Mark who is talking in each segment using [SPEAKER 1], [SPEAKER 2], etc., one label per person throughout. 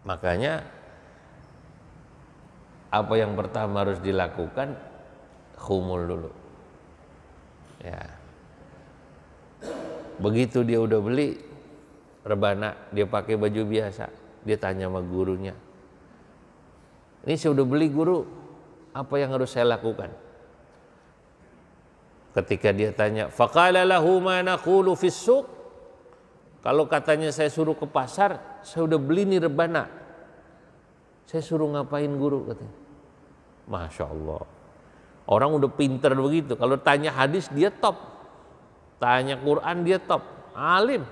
[SPEAKER 1] Makanya apa yang pertama harus dilakukan, khumul dulu. Ya. Begitu dia udah beli rebana, dia pakai baju biasa, dia tanya sama gurunya, ini saya udah beli guru, apa yang harus saya lakukan? Ketika dia tanya, faqala lahu ma naqulu fis suq, kalau katanya saya suruh ke pasar, saya udah beli nih rebana, saya suruh ngapain guru? Katanya. Masya Allah, orang udah pinter begitu. Kalau tanya hadis dia top, tanya Quran dia top, alim.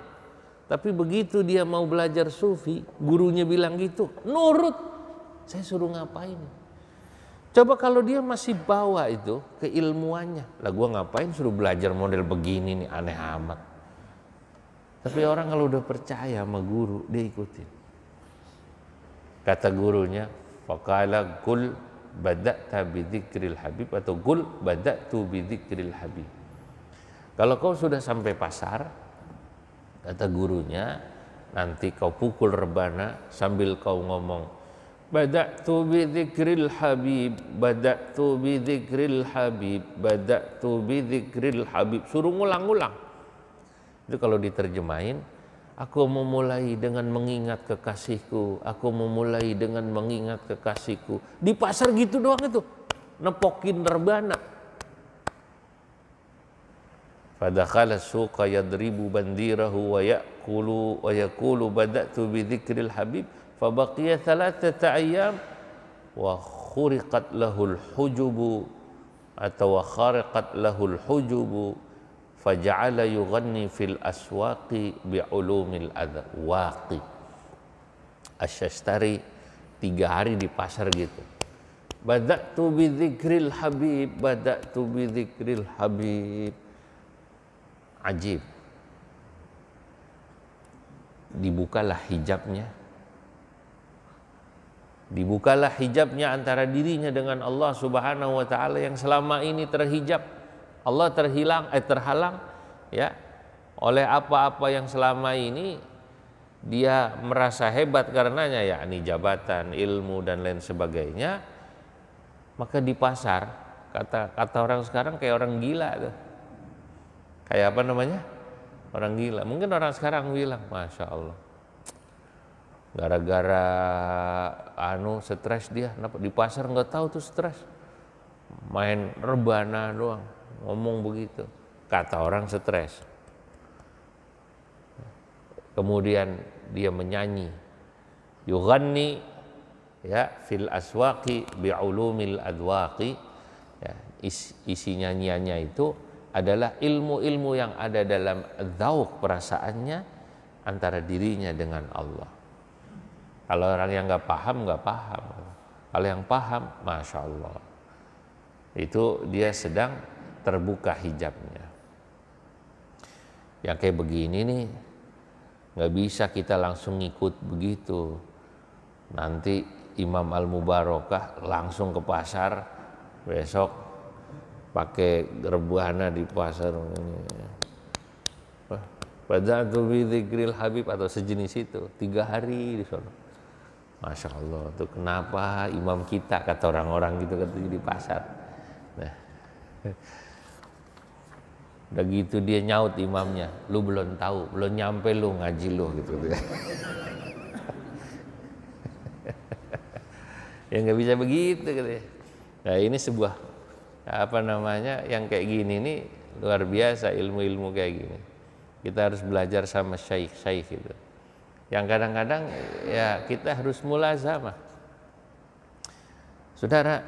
[SPEAKER 1] Tapi begitu dia mau belajar sufi, gurunya bilang gitu, nurut. Saya suruh ngapain? Coba kalau dia masih bawa itu keilmuannya, lah gua ngapain suruh belajar model begini nih, aneh amat. Tapi orang kalau udah percaya sama guru, dia ikutin. Kata gurunya, faqala qul bada'ta bidzikril habib, atau qul bada'tu bidzikril habib. Kalau kau sudah sampai pasar, kata gurunya, nanti kau pukul rebana sambil kau ngomong, bada'tu bidzikril habib, bada'tu bidzikril habib, bada'tu bidzikril habib. Suruh ngulang-ngulang. Itu kalau diterjemahin, aku memulai dengan mengingat kekasihku, aku memulai dengan mengingat kekasihku. Di pasar gitu doang itu, nepokin rebana. Fadakhala suqa yadribu bandirahu wa yaqulu bada'tu bidzikril habib, fabaqiya thalathata ayyam wa khuriqat lahul hujubu, atau wa khariqat lahul hujubu, faja'ala yughanni fil aswaqi bi'ulumil adwaqi. Asy-Syastari 3 hari di pasar gitu. Bada'tu bidzikril habib, bada'tu bidzikril habib. Ajib. Dibukalah hijabnya. Dibukalah hijabnya antara dirinya dengan Allah Subhanahu wa taala yang selama ini terhijab. Allah terhalang ya oleh apa-apa yang selama ini dia merasa hebat karenanya, yakni jabatan, ilmu dan lain sebagainya. Maka di pasar, kata orang sekarang kayak orang gila tuh. Kayak apa namanya? Orang gila. Mungkin orang sekarang bilang, Masya Allah, gara-gara stres dia, di pasar nggak tahu tuh stres, main rebana doang, ngomong begitu, kata orang stres. Kemudian dia menyanyi, yughanni ya fil aswaqi bi'ulumil adwaqi, ya, isi nyanyiannya itu adalah ilmu-ilmu yang ada dalam dzauq, perasaannya antara dirinya dengan Allah. Kalau orang yang nggak paham, kalau yang paham, Masya Allah, itu dia sedang terbuka hijabnya. Yang kayak begini nih nggak bisa kita langsung ngikut begitu. Nanti Imam Al-Mubarakah langsung ke pasar, besok pakai rebana di pasar ini. Bada'tu bidzikril habib atau sejenis itu, 3 hari di sana. Masya Allah, tuh kenapa imam kita, kata orang-orang gitu katanya, di pasar. Nah, udah gitu dia nyaut imamnya, lu belum tahu, belum nyampe lu ngaji lu gitu. Ya nggak bisa begitu katanya. Nah ini sebuah apa namanya yang kayak gini nih luar biasa, ilmu-ilmu kayak gini. Kita harus belajar sama syekh-syekh itu. Yang kadang-kadang ya kita harus mulazamah. Saudara,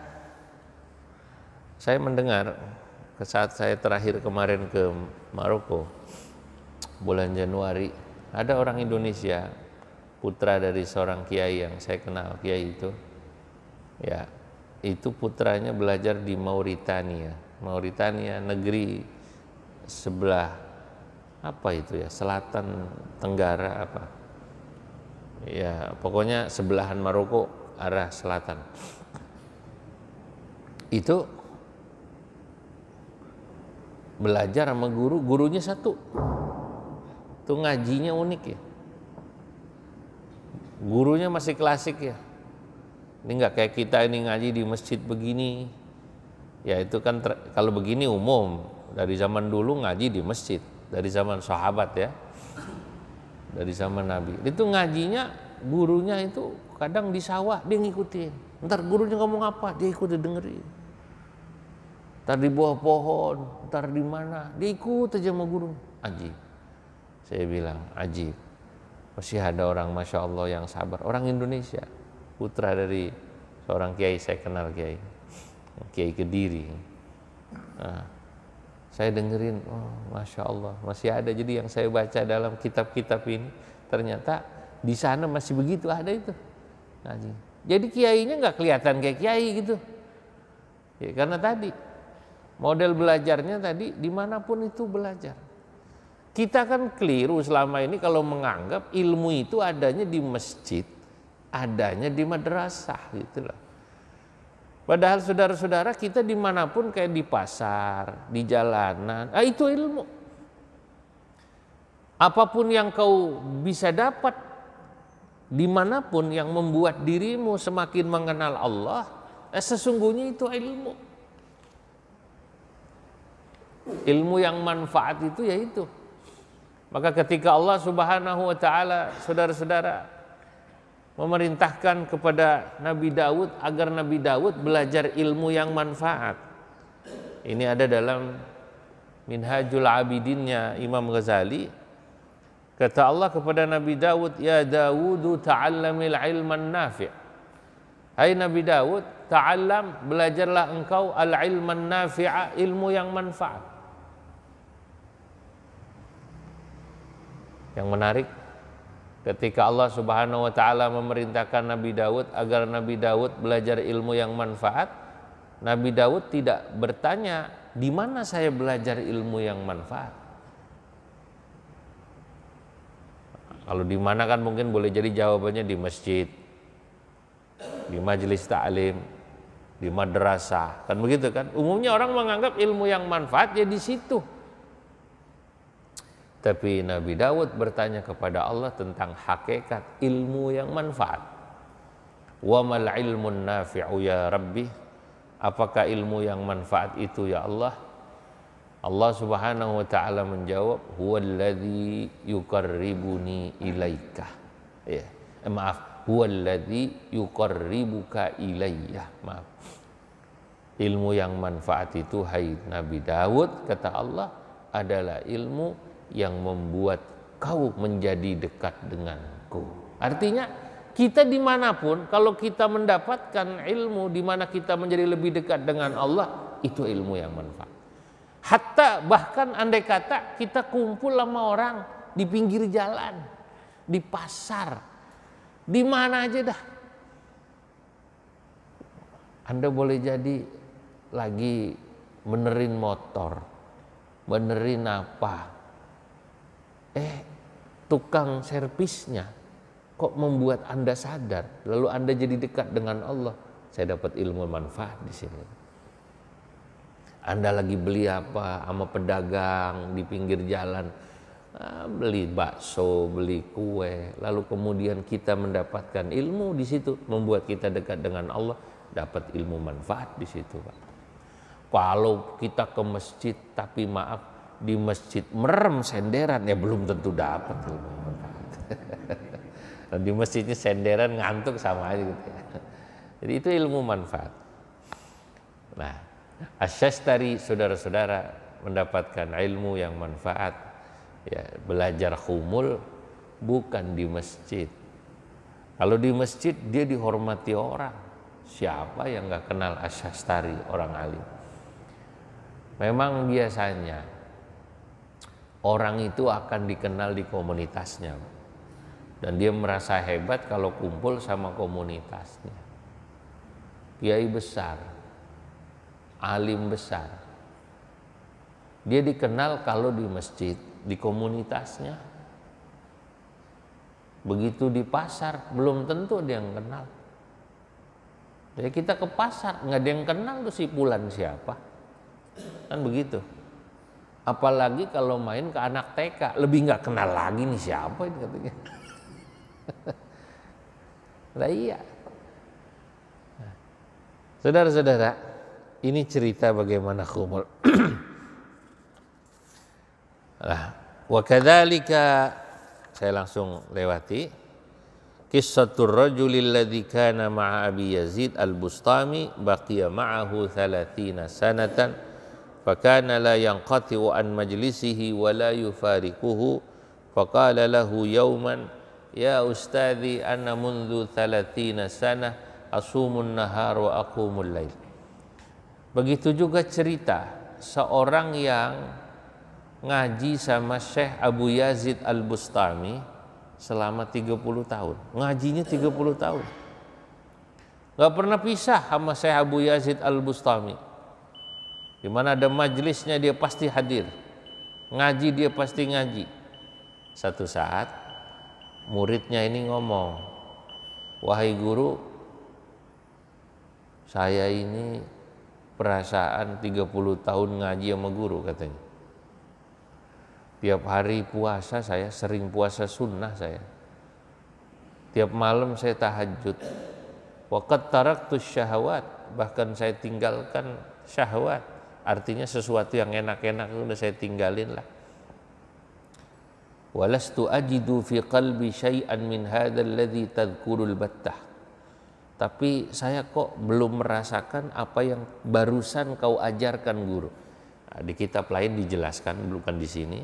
[SPEAKER 1] saya mendengar saat saya terakhir kemarin ke Maroko bulan Januari, ada orang Indonesia, putra dari seorang kiai yang saya kenal, kiai itu ya, itu putranya belajar di Mauritania, negeri sebelah apa itu ya, selatan tenggara apa ya, pokoknya sebelahan Maroko arah selatan. Itu belajar sama gurunya satu tuh, ngajinya unik ya. gurunya masih klasik ya. Ini nggak kayak kita ini ngaji di masjid begini. Ya itu kan kalau begini umum. Dari zaman dulu ngaji di masjid, dari zaman sahabat ya, dari zaman Nabi. Itu ngajinya gurunya itu kadang di sawah dia ngikutin. Ntar gurunya ngomong apa dia ikut dengerin. Ntar di bawah pohon, ntar di mana dia ikut aja sama guru. Ajib. Saya bilang ajib. Masih ada orang Masya Allah yang sabar. Orang Indonesia, putra dari seorang kiai saya kenal, Kiai Kediri. Nah, saya dengerin, oh Masya Allah masih ada. Jadi yang saya baca dalam kitab-kitab ini ternyata di sana masih begitu ada itu. Jadi kiainya nggak kelihatan kayak kiai gitu. Ya, karena tadi model belajarnya tadi dimanapun itu belajar. Kita kan keliru selama ini kalau menganggap ilmu itu adanya di masjid, adanya di madrasah gitu loh. Padahal saudara-saudara kita dimanapun kayak di pasar, di jalanan, itu ilmu. Apapun yang kau bisa dapat dimanapun yang membuat dirimu semakin mengenal Allah, sesungguhnya itu ilmu. Ilmu yang manfaat itu yaitu. Maka ketika Allah Subhanahu wa taala, saudara-saudara, memerintahkan kepada Nabi Daud agar Nabi Daud belajar ilmu yang manfaat. Ini ada dalam Minhajul Abidinnya Imam Ghazali. Kata Allah kepada Nabi Daud, "Ya Dawudu ta'allamil ilman nafi'." Hai Nabi Daud, ta'allam, belajarlah engkau al-ilman nafi'a, ilmu yang manfaat. Yang menarik, ketika Allah Subhanahu wa taala memerintahkan Nabi Daud agar Nabi Daud belajar ilmu yang manfaat, Nabi Daud tidak bertanya, "Di mana saya belajar ilmu yang manfaat?" Kalau di mana kan mungkin boleh jadi jawabannya di masjid, di majelis ta'lim, di madrasah, kan begitu kan? Umumnya orang menganggap ilmu yang manfaat ya di situ. Tapi Nabi Daud bertanya kepada Allah tentang hakikat ilmu yang manfaat. Wa mal ilmun nafi'u ya Rabbi? Apakah ilmu yang manfaat itu ya Allah? Allah Subhanahu wa taala menjawab, huwallazi yuqarribuni ilaika. Ya, huwallazi yuqarribuka ilayya. Maaf. Ilmu yang manfaat itu hai Nabi Daud, kata Allah, adalah ilmu yang membuat kau menjadi dekat denganku. Artinya kita dimanapun kalau kita mendapatkan ilmu, dimana kita menjadi lebih dekat dengan Allah, itu ilmu yang manfaat. Hatta bahkan andai kata kita kumpul sama orang di pinggir jalan, di pasar, di mana aja dah. Anda boleh jadi lagi benerin motor, benerin apa, tukang servisnya kok membuat Anda sadar, lalu Anda jadi dekat dengan Allah. Saya dapat ilmu manfaat di sini. Anda lagi beli apa sama pedagang di pinggir jalan, beli bakso, beli kue, lalu kemudian kita mendapatkan ilmu di situ, membuat kita dekat dengan Allah, dapat ilmu manfaat di situ, Pak. Kalau kita ke masjid tapi maaf di masjid merem senderan, ya belum tentu dapat ilmu manfaat. Di masjidnya senderan ngantuk sama aja gitu ya. Jadi itu ilmu manfaat. Nah, Asy-Syastari saudara-saudara mendapatkan ilmu yang manfaat, ya belajar khumul bukan di masjid. Kalau di masjid dia dihormati orang. Siapa yang nggak kenal Asy-Syastari, orang alim? Memang biasanya orang itu akan dikenal di komunitasnya, dan dia merasa hebat kalau kumpul sama komunitasnya. Kiai besar, alim besar, dia dikenal kalau di masjid, di komunitasnya. Begitu di pasar, belum tentu dia yang kenal. Jadi kita ke pasar, nggak ada yang kenal tuh si Fulan siapa, kan begitu. Apalagi kalau main ke anak TK, lebih nggak kenal lagi nih siapa ini katanya. Lah iya. Saudara-saudara, ini cerita bagaimana khumul. Nah, wa kadzalika, saya langsung lewati. Qissatur rajulil ladzi kana ma'a Abi Yazid al-Bustami baqiya ma'ahu 30 sanatan fakana la yanqati'u an majlisihi wa la yufariquhu faqala lahu yawman ya ustadzi ana mundu 30 sanah asumun nahar wa aqumul lail. Begitu juga cerita seorang yang ngaji sama Syekh Abu Yazid Al-Bustami selama 30 tahun. Ngajinya 30 tahun. Gak pernah pisah sama Syekh Abu Yazid Al-Bustami. Di mana ada majelisnya dia pasti hadir. Ngaji dia pasti ngaji. Satu saat muridnya ini ngomong, "Wahai guru, saya ini perasaan 30 tahun ngaji sama guru," katanya. Tiap hari puasa saya, sering puasa sunnah saya. Tiap malam saya tahajud. Wa qad taraktus syahawat, bahkan saya tinggalkan syahwat. Artinya sesuatu yang enak-enak sudah saya tinggalin lah. Walastu ajidu fi qalbi syai'an min hadzal ladzi tadhkurul battah. Tapi saya kok belum merasakan apa yang barusan kau ajarkan guru. Nah, di kitab lain dijelaskan, bukan di sini.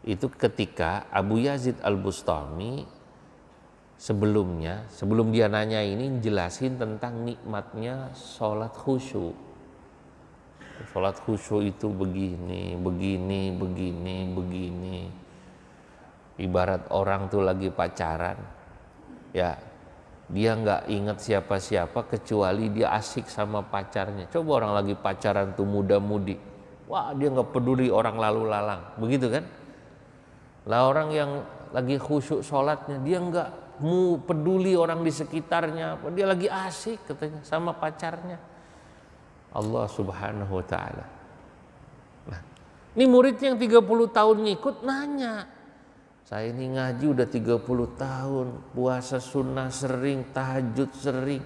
[SPEAKER 1] Itu ketika Abu Yazid Al-Bustami sebelumnya, sebelum dia nanya ini, jelasin tentang nikmatnya sholat khusyuk. Sholat khusyuk itu begini, begini, begini, begini. Ibarat orang tuh lagi pacaran, ya dia nggak ingat siapa-siapa kecuali dia asik sama pacarnya. Coba orang lagi pacaran tuh muda-mudi, wah dia nggak peduli orang lalu lalang, begitu kan? Lah orang yang lagi khusyuk sholatnya, dia nggak mau peduli orang di sekitarnya, dia lagi asik katanya sama pacarnya. Allah Subhanahu wa ta'ala. Nah, ini murid yang 30 tahun ngikut nanya, saya ini ngaji udah 30 tahun, puasa sunnah sering, tahajud sering,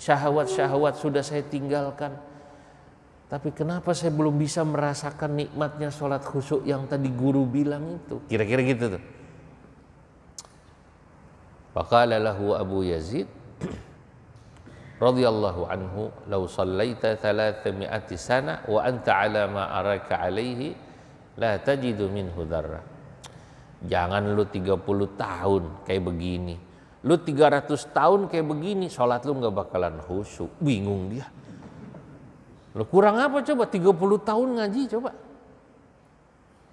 [SPEAKER 1] syahwat-syahwat sudah saya tinggalkan. Tapi kenapa saya belum bisa merasakan nikmatnya sholat khusyuk yang tadi guru bilang itu? Kira-kira gitu tuh. Faqala lahu Abu Yazid radhiyallahu anhu, "Law shallaita 300 sana wa anta ala ma araka alaihi la tajidu minhu dzarrah." Jangan lu 30 tahun kayak begini. Lu 300 tahun kayak begini, sholat lu nggak bakalan khusyuk. Bingung dia. Lu kurang apa coba 30 tahun ngaji coba.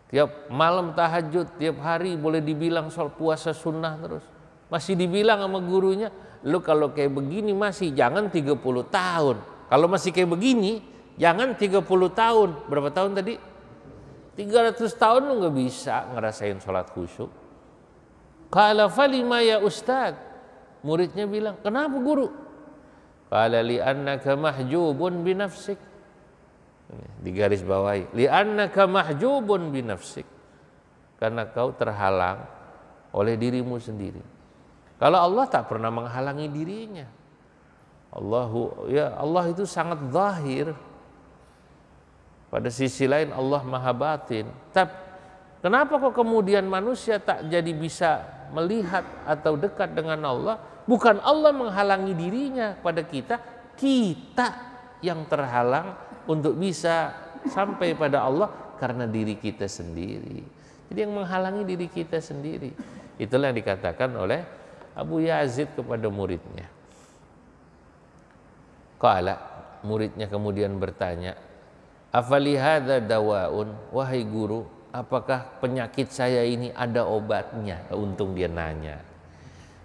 [SPEAKER 1] Tiap malam tahajud, tiap hari boleh dibilang soal puasa sunnah terus. Masih dibilang sama gurunya, lu kalau kayak begini masih jangan 30 tahun. Kalau masih kayak begini, jangan 30 tahun. Berapa tahun tadi? 300 tahun lu nggak bisa ngerasain sholat khusyuk. Qala falima ya ustad. Muridnya bilang, kenapa guru? Qala li'annaka mahjubun binafsik. Di garis bawahi, li'annaka mahjubun binafsik. Karena kau terhalang oleh dirimu sendiri. Kalau Allah tak pernah menghalangi dirinya. Allah itu sangat zahir. Pada sisi lain Allah maha batin. Tapi kenapa kok kemudian manusia tak jadi bisa melihat atau dekat dengan Allah? Bukan Allah menghalangi dirinya pada kita, kita yang terhalang untuk bisa sampai pada Allah karena diri kita sendiri. Jadi yang menghalangi diri kita sendiri. Itulah yang dikatakan oleh Abu Yazid kepada muridnya. Qala, muridnya kemudian bertanya, "Afali hadza dawaun?" Wahai guru, apakah penyakit saya ini ada obatnya? Untung dia nanya.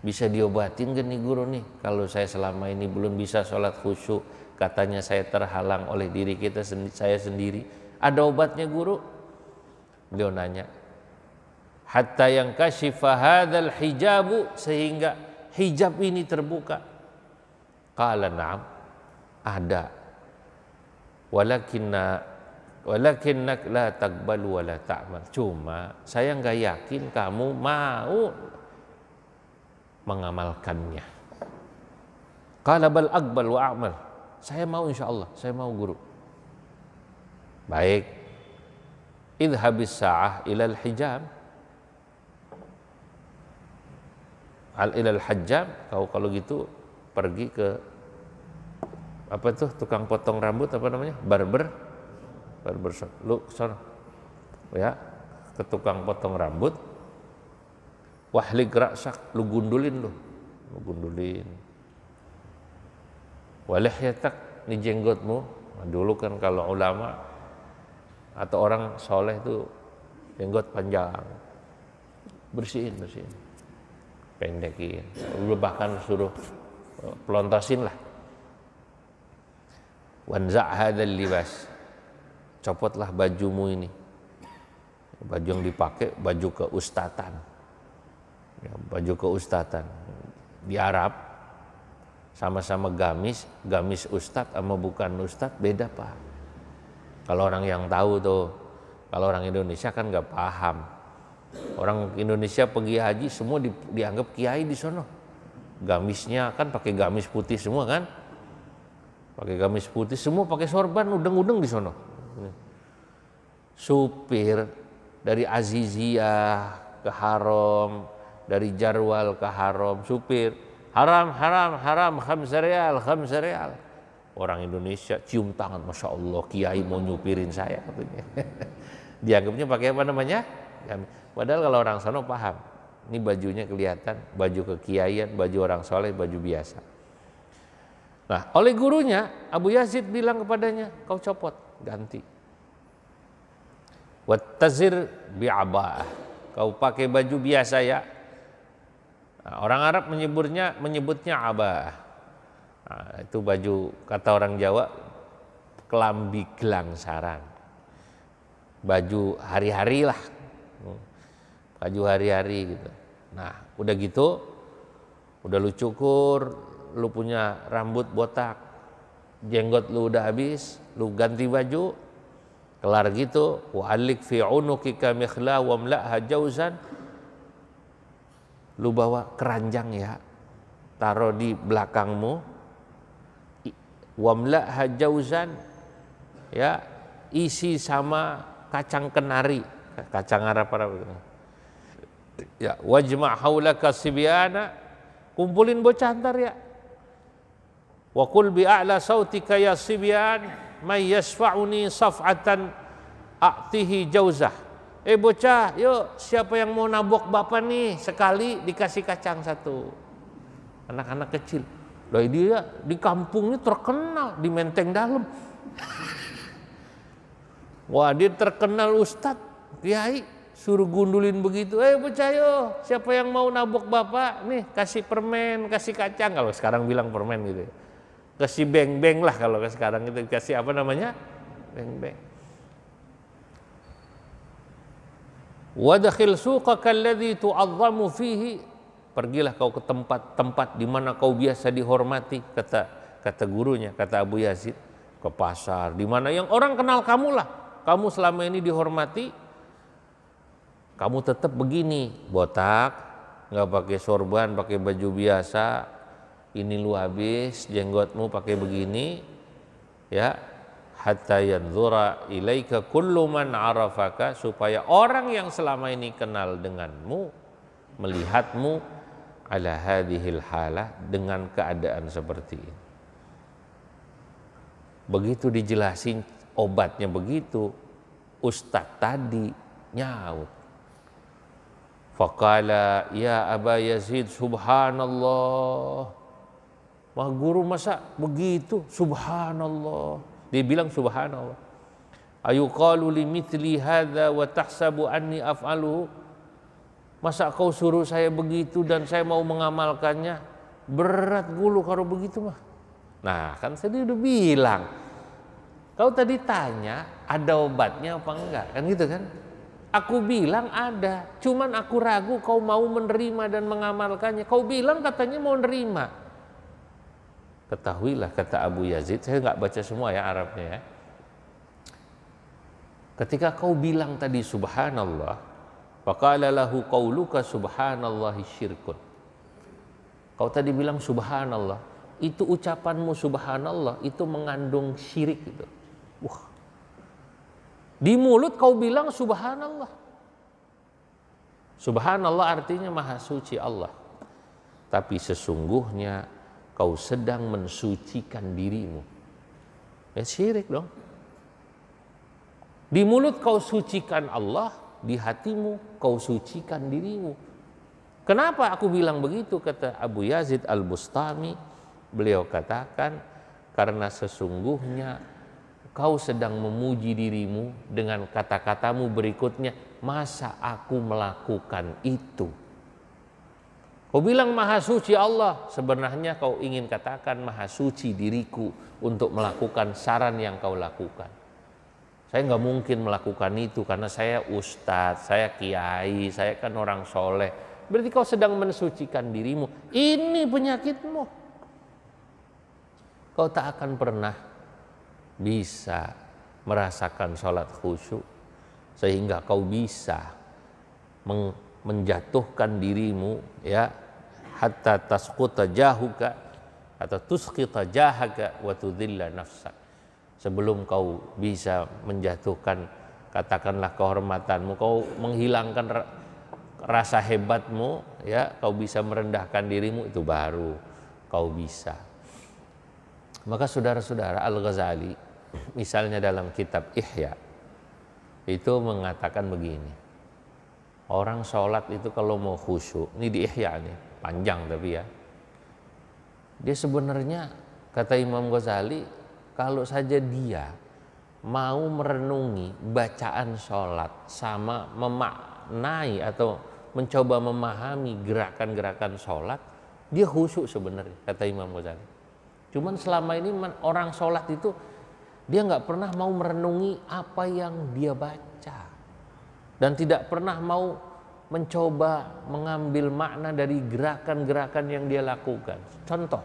[SPEAKER 1] Bisa diobatin gak nih guru nih? Kalau saya selama ini belum bisa sholat khusyuk, katanya saya terhalang oleh diri saya sendiri. Ada obatnya guru? Beliau nanya. Hatta yang kasyifa hadzal hijabu, sehingga hijab ini terbuka. Qala na'am, ada. Walakinnak la taqbalu wa la ta'mal. Cuma saya nggak yakin kamu mau mengamalkannya. Qala bal aqbal wa a'mal. Saya mau insyaallah, saya mau guru. Baik. Idhabis sa'ah ilal hijab. Ilal hajjam, kalau gitu pergi ke apa tuh tukang potong rambut apa namanya? Barber shop. Lu sana. Ya, ke tukang potong rambut. Wahlik ra'sak, lu gundulin. Walihyatak, ni jenggotmu. Nah, dulu kan kalau ulama atau orang soleh itu jenggot panjang, bersihin, pendekin, bahkan suruh pelontosin lah. Wanza' hadzal libas, copotlah bajumu ini, baju yang dipakai baju keustatan, ya, baju keustatan di Arab. Sama-sama gamis ustadz sama bukan ustadz beda pak. Kalau orang yang tahu tuh, kalau orang Indonesia kan nggak paham. Orang Indonesia pergi haji semua dianggap kiai di sono. Gamisnya kan pakai gamis putih semua kan, pakai gamis putih semua, pakai sorban udeng-udeng di sono. Supir dari Aziziyah ke Haram, dari Jarwal ke Haram, supir. Haram, khamsa rial. Orang Indonesia cium tangan, Masya Allah, kiai mau nyupirin saya katanya. Dianggapnya pakai apa namanya? Padahal kalau orang sono paham, ini bajunya kelihatan, baju kekiaian, baju orang soleh, baju biasa. Nah, oleh gurunya, Abu Yazid bilang kepadanya, kau copot, ganti. Wattazir bi'aba'ah, kau pakai baju biasa ya. Nah, orang Arab menyebutnya abah. Nah, itu baju, kata orang Jawa, kelambi gelangsaran. Baju hari-hari lah. Baju hari-hari gitu. Nah, udah gitu, udah lu cukur, lu punya rambut botak, jenggot lu udah habis, lu ganti baju, kelar gitu, wa'alik fi unuqika mikhla wamla'ha jauzan. Lu bawa keranjang ya, taruh di belakangmu, wamla'ha jauzan, ya, isi sama kacang kenari, kacang Arab ya, wajma' haulaka sibyana, kumpulin bocah ntar ya, wa qul bi a'la sautika ya sibyan may yasfa'uni saf'atan a'tihi jauzah. Bocah, yuk siapa yang mau nabok bapak nih, sekali dikasih kacang satu. Anak-anak kecil. Lah dia di kampung ini terkenal di Menteng Dalam. Wah, dia terkenal ustadz, kiai, suruh gundulin begitu. Bocah, yuk siapa yang mau nabok bapak nih, kasih permen, kasih kacang. Kalau sekarang bilang permen gitu ya. Kasih beng-beng lah kalau sekarang itu, kasih apa namanya? Beng-beng. Wadakhil suqaka alladhi tu'azzamu fihi, pergilah kau ke tempat-tempat di mana kau biasa dihormati, kata gurunya, kata Abu Yazid, ke pasar di mana yang orang kenal kamu lah, kamu selama ini dihormati, kamu tetap begini, botak, nggak pakai sorban, pakai baju biasa, ini lu habis, jenggotmu pakai begini, ya. Hatta yanzura ilaika kullu man arafaka, supaya orang yang selama ini kenal denganmu melihatmu ala hadhil halah, dengan keadaan seperti ini. Begitu dijelasin obatnya begitu, ustadz tadi nyaut. Faqala ya Aba Yazid subhanallah. Wah guru masa begitu, subhanallah. Dia bilang subhanallah. Ayuqalu limithli hadza wa tahsabu anni af'aluhu. Masa kau suruh saya begitu dan saya mau mengamalkannya? Berat gulu kalau begitu mah. Nah, kan saya udah bilang. Kau tadi tanya ada obatnya apa enggak? Kan gitu kan? Aku bilang ada, cuman aku ragu kau mau menerima dan mengamalkannya. Kau bilang katanya mau nerima. Ketahuilah, kata Abu Yazid, saya nggak baca semua ya Arabnya ya. Ketika kau bilang tadi subhanallah, faqala lahu qauluka subhanallahi syirkun. Kau tadi bilang subhanallah, itu ucapanmu subhanallah itu mengandung syirik gitu. Wah. Di mulut kau bilang subhanallah. Subhanallah artinya maha suci Allah. Tapi sesungguhnya kau sedang mensucikan dirimu. Ya syirik dong. Di mulut kau sucikan Allah, di hatimu kau sucikan dirimu. Kenapa aku bilang begitu, kata Abu Yazid Al-Bustami. Beliau katakan, karena sesungguhnya kau sedang memuji dirimu dengan kata-katamu berikutnya, masa aku melakukan itu? Kau bilang maha suci Allah, sebenarnya kau ingin katakan maha suci diriku untuk melakukan saran yang kau lakukan. Saya nggak mungkin melakukan itu karena saya ustadz, saya kiai, saya kan orang soleh. Berarti kau sedang mensucikan dirimu. Ini penyakitmu. Kau tak akan pernah bisa merasakan sholat khusyuk sehingga kau bisa menjatuhkan dirimu, ya, hatta tasquta jahuka atau tusqita jahaka wa tudhilla nafsak. Sebelum kau bisa menjatuhkan, katakanlah, kehormatanmu, kau menghilangkan rasa hebatmu, ya, kau bisa merendahkan dirimu, itu baru kau bisa. Maka saudara-saudara, Al-Ghazali misalnya dalam kitab Ihya itu mengatakan begini, orang sholat itu kalau mau khusyuk, ini di Ihya nih, panjang tapi ya, dia sebenarnya, kata Imam Ghazali, kalau saja dia mau merenungi bacaan sholat sama memaknai atau mencoba memahami gerakan-gerakan sholat, dia khusyuk sebenarnya, kata Imam Ghazali. Cuman selama ini orang sholat itu dia nggak pernah mau merenungi apa yang dia baca dan tidak pernah mau mencoba mengambil makna dari gerakan-gerakan yang dia lakukan. Contoh,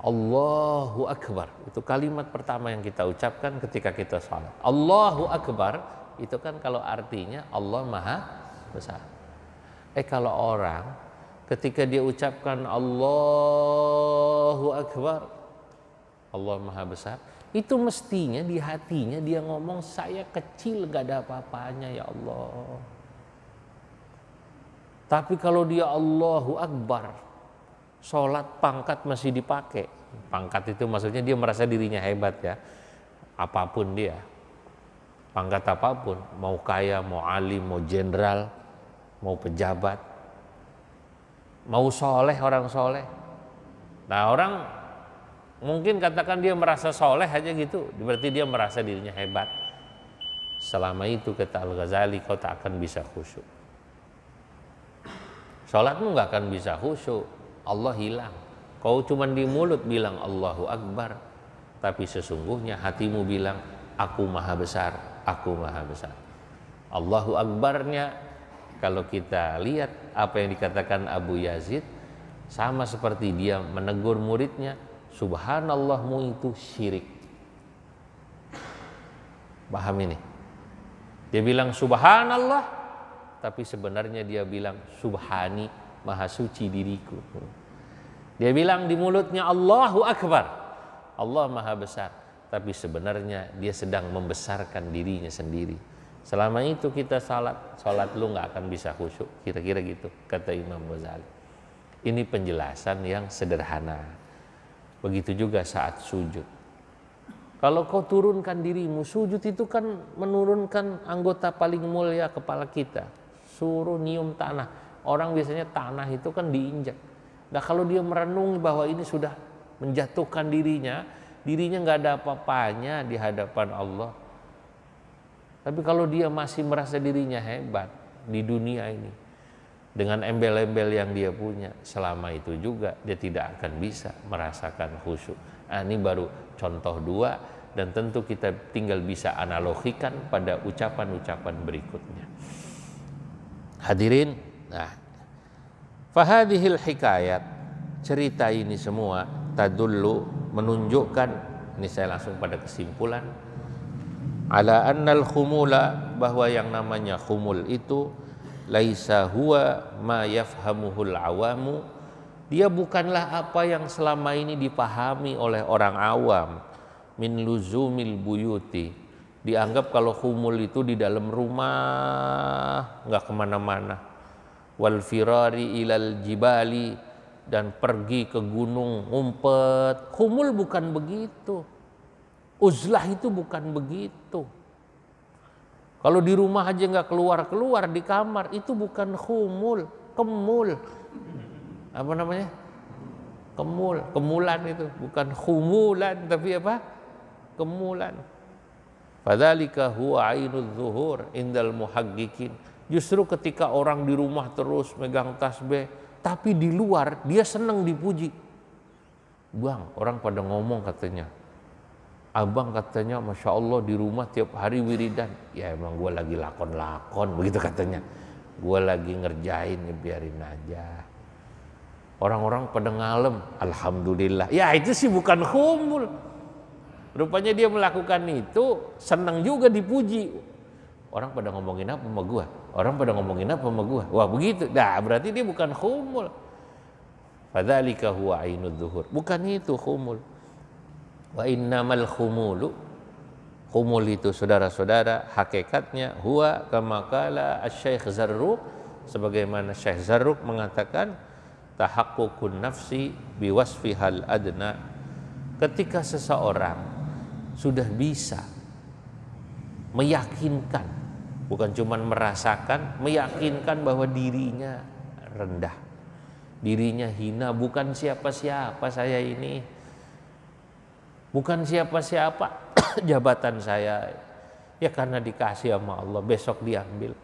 [SPEAKER 1] Allahu Akbar, itu kalimat pertama yang kita ucapkan ketika kita sholat. Allahu Akbar itu kan kalau artinya Allah Maha Besar. Kalau orang ketika dia ucapkan Allahu Akbar, Allah Maha Besar, itu mestinya di hatinya dia ngomong, saya kecil gak ada apa-apanya ya Allah. Tapi kalau dia Allahu Akbar, sholat pangkat masih dipakai. Pangkat itu maksudnya dia merasa dirinya hebat ya. Apapun dia, pangkat apapun, mau kaya, mau alim, mau jenderal, mau pejabat, mau soleh, orang soleh. Nah, orang mungkin katakan dia merasa soleh aja gitu, berarti dia merasa dirinya hebat. Selama itu, kata Al-Ghazali, kau tak akan bisa khusyuk. Sholatmu gak akan bisa khusyuk, Allah hilang. Kau cuma di mulut bilang Allahu Akbar, tapi sesungguhnya hatimu bilang aku Maha Besar, aku Maha Besar. Allahu Akbarnya, kalau kita lihat apa yang dikatakan Abu Yazid, sama seperti dia menegur muridnya, subhanallahmu itu syirik. Paham ini? Dia bilang subhanallah, tapi sebenarnya dia bilang subhani, maha suci diriku. Dia bilang di mulutnya Allahu Akbar, Allah Maha Besar, tapi sebenarnya dia sedang membesarkan dirinya sendiri. Selama itu kita salat lu nggak akan bisa khusyuk, kira-kira gitu kata Imam Ghazali. Ini penjelasan yang sederhana. Begitu juga saat sujud. Kalau kau turunkan dirimu, sujud itu kan menurunkan anggota paling mulia kepala kita. Suruh nyium tanah. Orang biasanya tanah itu kan diinjak. Nah, kalau dia merenungi bahwa ini sudah menjatuhkan dirinya nggak ada apa-apanya di hadapan Allah. Tapi kalau dia masih merasa dirinya hebat di dunia ini, dengan embel-embel yang dia punya, selama itu juga dia tidak akan bisa merasakan khusyuk. Nah, ini baru contoh dua, dan tentu kita tinggal bisa analogikan pada ucapan-ucapan berikutnya. Hadirin, nah, fahadihil hikayat, cerita ini semua tadullu, menunjukkan, ini saya langsung pada kesimpulan, ala annal khumula, bahwa yang namanya khumul itu laisa huwa ma yafhamuhul awamu, Dia bukanlah apa yang selama ini dipahami oleh orang awam, min luzumil buyuti. Dianggap kalau khumul itu di dalam rumah, nggak kemana-mana. Wal firari ilal jibali, dan pergi ke gunung ngumpet. Khumul bukan begitu. Uzlah itu bukan begitu. Kalau di rumah aja nggak keluar-keluar di kamar, itu bukan khumul, kemul. Apa namanya? Kemulan itu, bukan khumulan tapi apa? Kemulan. Fadzalika huwa ainudz zuhur indal muhaqqiqin. Justru ketika orang di rumah terus megang tasbih, tapi di luar dia senang dipuji. Bang, orang pada ngomong katanya, abang katanya Masya Allah di rumah tiap hari wiridan. Ya emang gue lagi lakon-lakon, begitu katanya. Gue lagi ngerjain, ya biarin aja. Orang-orang pada ngalem, alhamdulillah. Ya itu sih bukan khumul. Rupanya dia melakukan itu senang juga dipuji. Orang pada ngomongin apa sama gua? Orang pada ngomongin apa sama gua? Wah begitu. Nah berarti dia bukan khumul. Fadzalika huwa ainudz zuhur. Bukan itu khumul. Wa innamal khumulu. Khumul itu saudara-saudara hakikatnya huwa kama qala Asy-Syaikh Zarruq, sebagaimana Syekh Zarruq mengatakan tahaqqukun nafsi biwasfihal adna. Ketika seseorang sudah bisa meyakinkan, bukan cuma merasakan, meyakinkan bahwa dirinya rendah, dirinya hina, bukan siapa-siapa saya ini, bukan siapa-siapa jabatan saya, ya karena dikasih sama Allah, besok diambil.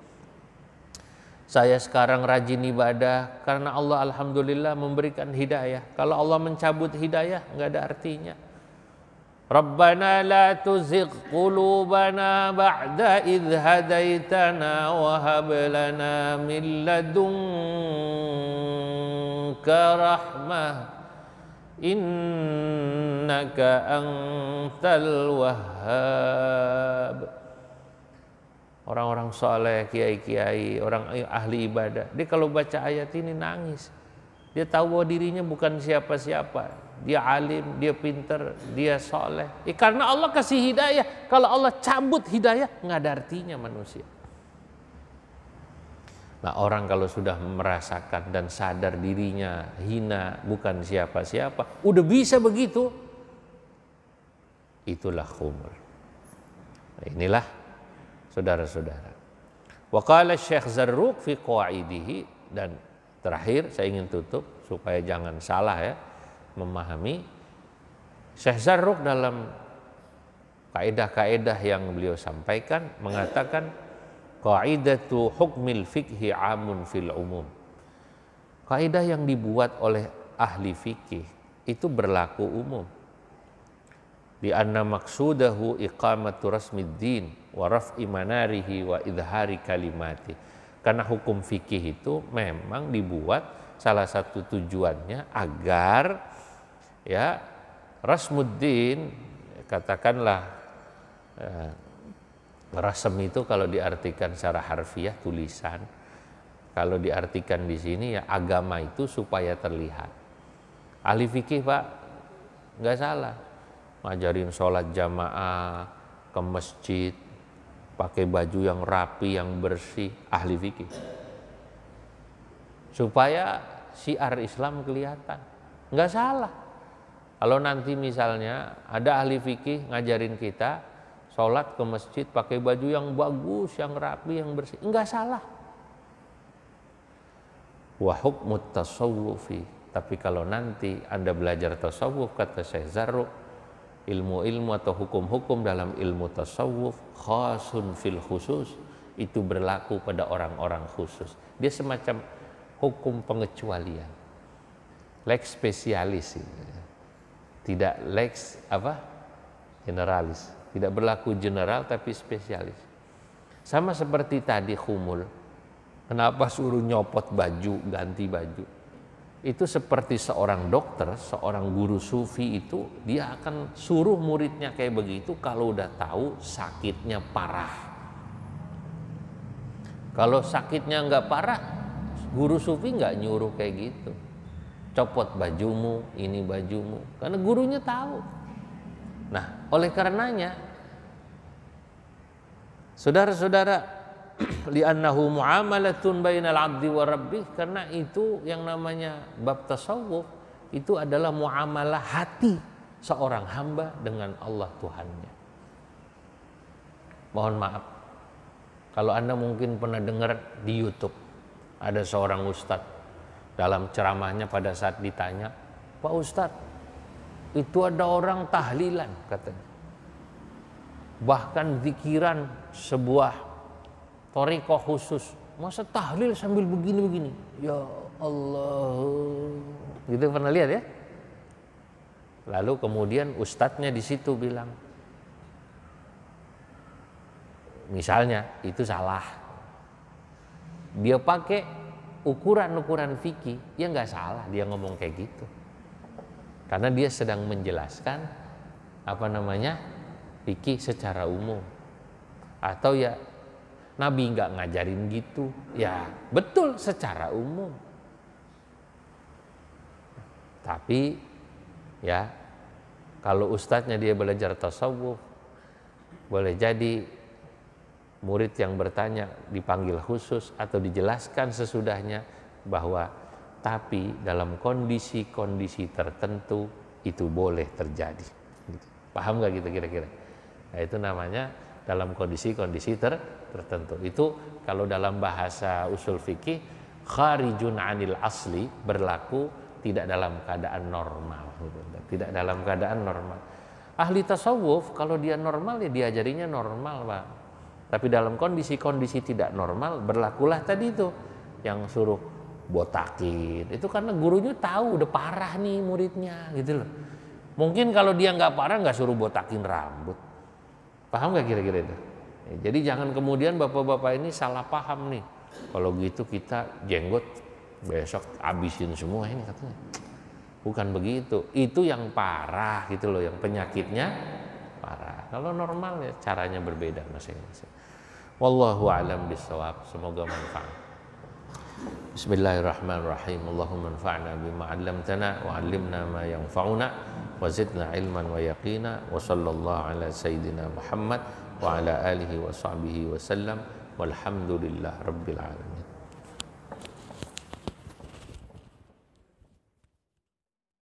[SPEAKER 1] Saya sekarang rajin ibadah karena Allah alhamdulillah memberikan hidayah. Kalau Allah mencabut hidayah nggak ada artinya. Rabbana la tuzigh qulubana ba'da idh hadaitana wa hab lana min ladunka rahmah innaka antal wahhab. Orang-orang soleh, kiai-kiai, orang ahli ibadah, dia kalau baca ayat ini nangis. Dia tahu bahwa dirinya bukan siapa-siapa. Dia alim, dia pinter, dia soleh. Karena Allah kasih hidayah. Kalau Allah cabut hidayah, nggak ada artinya manusia. Nah orang kalau sudah merasakan dan sadar dirinya hina, bukan siapa-siapa, udah bisa begitu, itulah khumul. Nah, inilah saudara-saudara. Wa qala Syekh Zarruq fi qawaidihi, dan terakhir saya ingin tutup supaya jangan salah ya memahami. Syekh Zarruq dalam kaidah-kaidah yang beliau sampaikan mengatakan qaidatu hukmil fikhi amun fil umum. Kaidah yang dibuat oleh ahli fikih itu berlaku umum. Di anna maksudahu iqamatu rasmiddin wa raf'i manarihi wa idhari kalimati. Karena hukum fikih itu memang dibuat salah satu tujuannya agar ya rasmuddin, katakanlah rasem itu kalau diartikan secara harfiah tulisan, kalau diartikan di sini ya agama itu supaya terlihat. Ahli fikih Pak nggak salah ngajarin sholat jamaah ke masjid pakai baju yang rapi, yang bersih, ahli fikih, supaya syiar Islam kelihatan. Nggak salah kalau nanti misalnya ada ahli fikih ngajarin kita sholat ke masjid pakai baju yang bagus, yang rapi, yang bersih, nggak salah. Wa hukmut tasawwufi, tapi kalau nanti Anda belajar tasawuf, kata Syekh Zarruq, ilmu-ilmu atau hukum-hukum dalam ilmu tasawuf khasun fil khusus, itu berlaku pada orang-orang khusus. Dia semacam hukum pengecualian, lex specialis, tidak lex apa generalis, tidak berlaku general tapi spesialis. Sama seperti tadi khumul, kenapa suruh nyopot baju, ganti baju? Itu seperti seorang dokter, seorang guru sufi itu dia akan suruh muridnya kayak begitu kalau udah tahu sakitnya parah. Kalau sakitnya nggak parah, guru sufi nggak nyuruh kayak gitu. copot bajumu, ini bajumu, karena gurunya tahu. Nah, oleh karenanya, saudara-saudara, li'annahu muamalatun bainal 'abdi wa rabbih, karena itu yang namanya bab tasawuf itu adalah muamalah hati seorang hamba dengan Allah Tuhannya. Mohon maaf, kalau Anda mungkin pernah dengar di YouTube ada seorang ustadz dalam ceramahnya pada saat ditanya, Pak Ustadz, itu ada orang tahlilan katanya, bahkan zikiran sebuah thariqah khusus, masa tahlil sambil begini-begini, ya Allah, gitu pernah lihat ya? Lalu kemudian ustadznya di situ bilang, misalnya itu salah, dia pakai ukuran-ukuran fikih, ya nggak salah dia ngomong kayak gitu, karena dia sedang menjelaskan fikih secara umum. Atau ya Nabi nggak ngajarin gitu, ya betul secara umum. Tapi ya kalau ustadznya dia belajar tasawuf, boleh jadi murid yang bertanya dipanggil khusus atau dijelaskan sesudahnya bahwa tapi dalam kondisi-kondisi tertentu itu boleh terjadi. Paham nggak gitu kira-kira? Nah, itu namanya dalam kondisi-kondisi tertentu. Itu kalau dalam bahasa usul fikih, kharijun anil asli, berlaku tidak dalam keadaan normal. Tidak dalam keadaan normal. Ahli tasawuf kalau dia normal ya diajarinya normal, Pak. Tapi dalam kondisi-kondisi tidak normal berlakulah tadi itu yang suruh botakin. Itu karena gurunya tahu udah parah nih muridnya gitu loh. Mungkin kalau dia nggak parah nggak suruh botakin rambut. Paham nggak kira-kira itu? Jadi jangan kemudian bapak-bapak ini salah paham nih. Kalau gitu kita jenggot besok abisin semua ini katanya. Bukan begitu. Itu yang parah gitu loh, yang penyakitnya parah. Kalau normal ya caranya berbeda masing-masing. Wallahu a'lam bishawab. Semoga manfaat. Bismillahirrahmanirrahim. Allahumma anfa'na bima 'allamtana wa 'allimna ma yanfa'una wa zidna ilman wa yaqina wa sallallahu ala sayyidina Muhammad wa ala alihi wa sahbihi wa sallam walhamdulillah rabbil alamin.